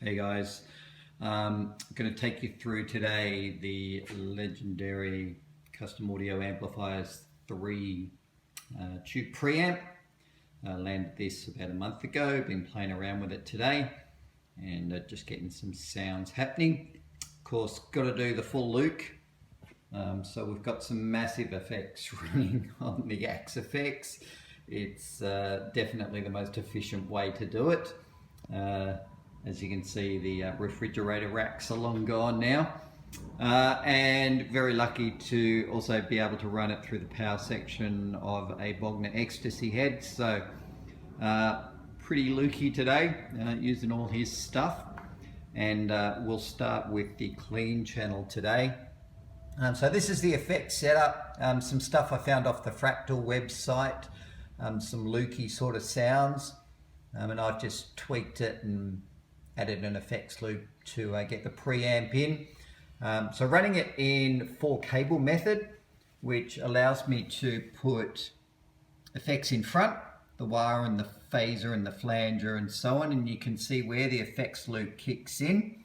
Hey guys, I'm going to take you through today the legendary Custom Audio Amplifiers 3 tube preamp. Landed this about a month ago, been playing around with it today and just getting some sounds happening. Of course, got to do the full Luke, so we've got some massive effects running on the Axe effects. It's definitely the most efficient way to do it. As you can see, the refrigerator racks are long gone now, and very lucky to also be able to run it through the power section of a Bogner XTC head. So pretty lukey today, using all his stuff, and we'll start with the clean channel today. So this is the effect setup, some stuff I found off the Fractal website, some lukey sort of sounds, and I've just tweaked it and added an effects loop to get the preamp in. So running it in 4 cable method, which allows me to put effects in front, the wire and the phaser and the flanger and so on, and you can see where the effects loop kicks in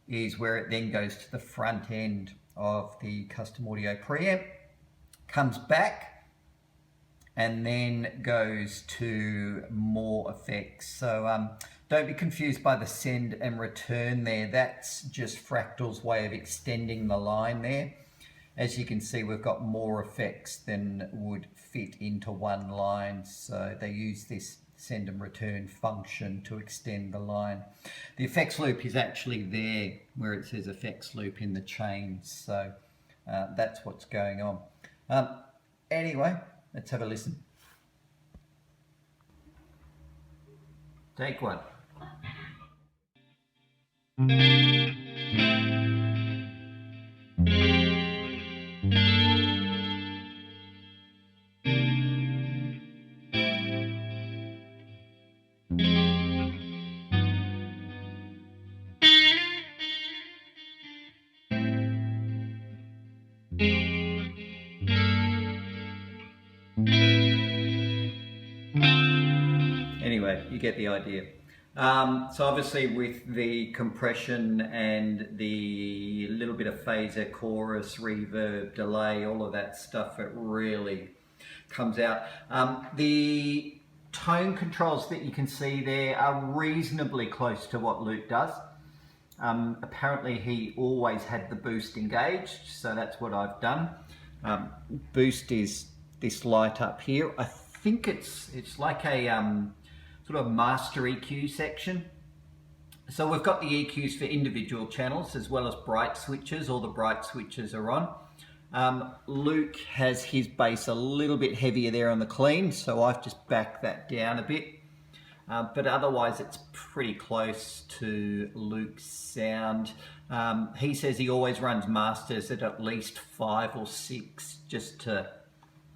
is where it then goes to the front end of the Custom Audio preamp, comes back, and then goes to more effects. So don't be confused by the send and return there. That's just Fractal's way of extending the line there. As you can see, we've got more effects than would fit into one line. So they use this send and return function to extend the line. The effects loop is actually there where it says effects loop in the chain. So that's what's going on. Anyway, let's have a listen. Take one. Anyway, you get the idea. So obviously with the compression and the little bit of phaser, chorus, reverb, delay, all of that stuff, it really comes out. The tone controls that you can see there are reasonably close to what Luke does. Apparently he always had the boost engaged, so that's what I've done. Boost is this light up here. I think it's like a sort of master EQ section. So we've got the EQs for individual channels as well as bright switches. All the bright switches are on. Luke has his bass a little bit heavier there on the clean, so I've just backed that down a bit. But otherwise it's pretty close to Luke's sound. He says he always runs masters at least 5 or 6 just to,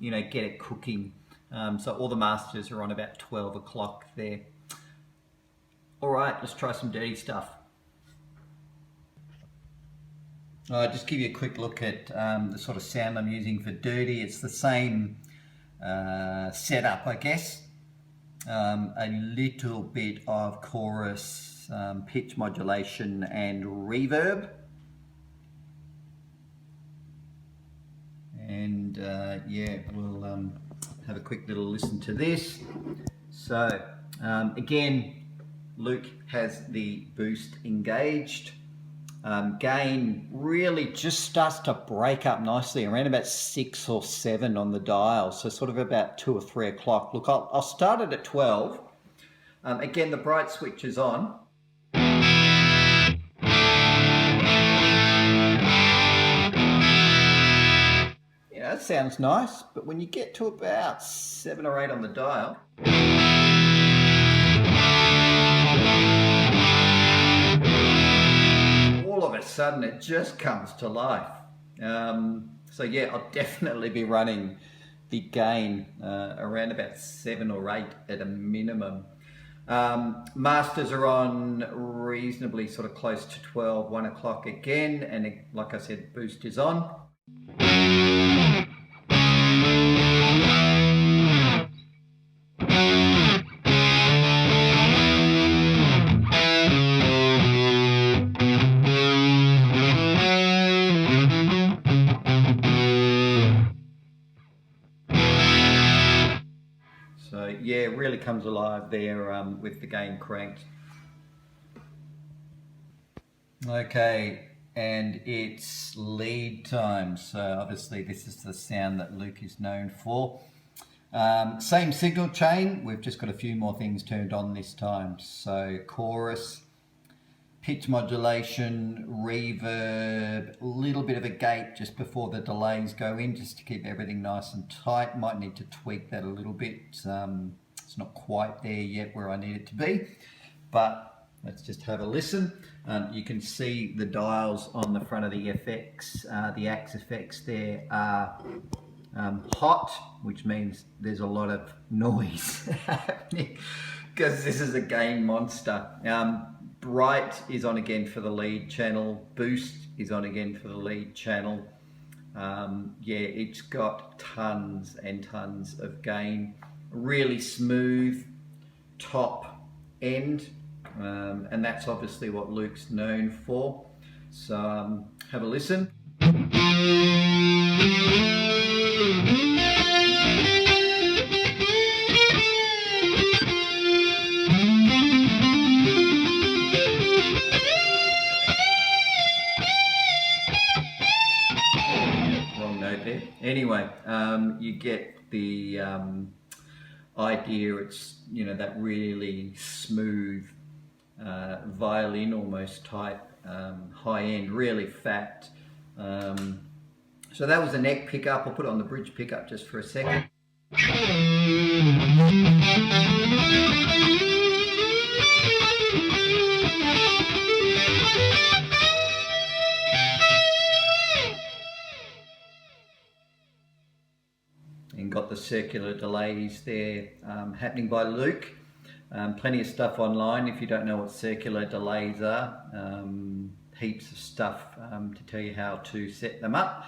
you know, get it cooking. So all the masters are on about 12 o'clock there. All right, let's try some dirty stuff. Just give you a quick look at the sort of sound I'm using for dirty. It's the same setup, I guess. A little bit of chorus, pitch modulation and reverb. And yeah, we'll have a quick little listen to this. So again, Luke has the boost engaged. Gain really just starts to break up nicely around about 6 or 7 on the dial, so sort of about 2 or 3 o'clock. Look, I'll start it at 12. Again, the bright switch is on. Yeah, that sounds nice, but when you get to about 7 or 8 on the dial, all of a sudden it just comes to life. So yeah, I'll definitely be running the gain around about 7 or 8 at a minimum. Masters are on reasonably sort of close to 12, 1 o'clock again, and like I said, boost is on. So yeah, it really comes alive there with the gain cranked. Okay, and it's lead time. So obviously this is the sound that Luke is known for. Same signal chain, we've just got a few more things turned on this time. So chorus, pitch modulation, reverb, a little bit of a gate just before the delays go in, just to keep everything nice and tight. Might need to tweak that a little bit. It's not quite there yet where I need it to be, but let's just have a listen. You can see the dials on the front of the FX, the Axe effects there are hot, which means there's a lot of noise happening because this is a gain monster. Bright is on again for the lead channel. Boost is on again for the lead channel. Yeah, it's got tons and tons of gain. Really smooth top end, and that's obviously what Luke's known for. So have a listen. Anyway, you get the idea. It's, you know, that really smooth violin almost type, high end, really fat. So that was the neck pickup. I'll put it on the bridge pickup just for a second. And got the circular delays there happening by Luke. Plenty of stuff online if you don't know what circular delays are. Heaps of stuff to tell you how to set them up.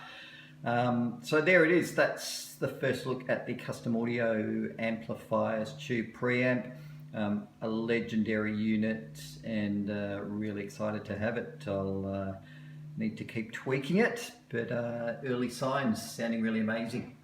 So there it is. That's the first look at the Custom Audio Amplifiers tube preamp. A legendary unit, and really excited to have it. I'll need to keep tweaking it, but early signs sounding really amazing.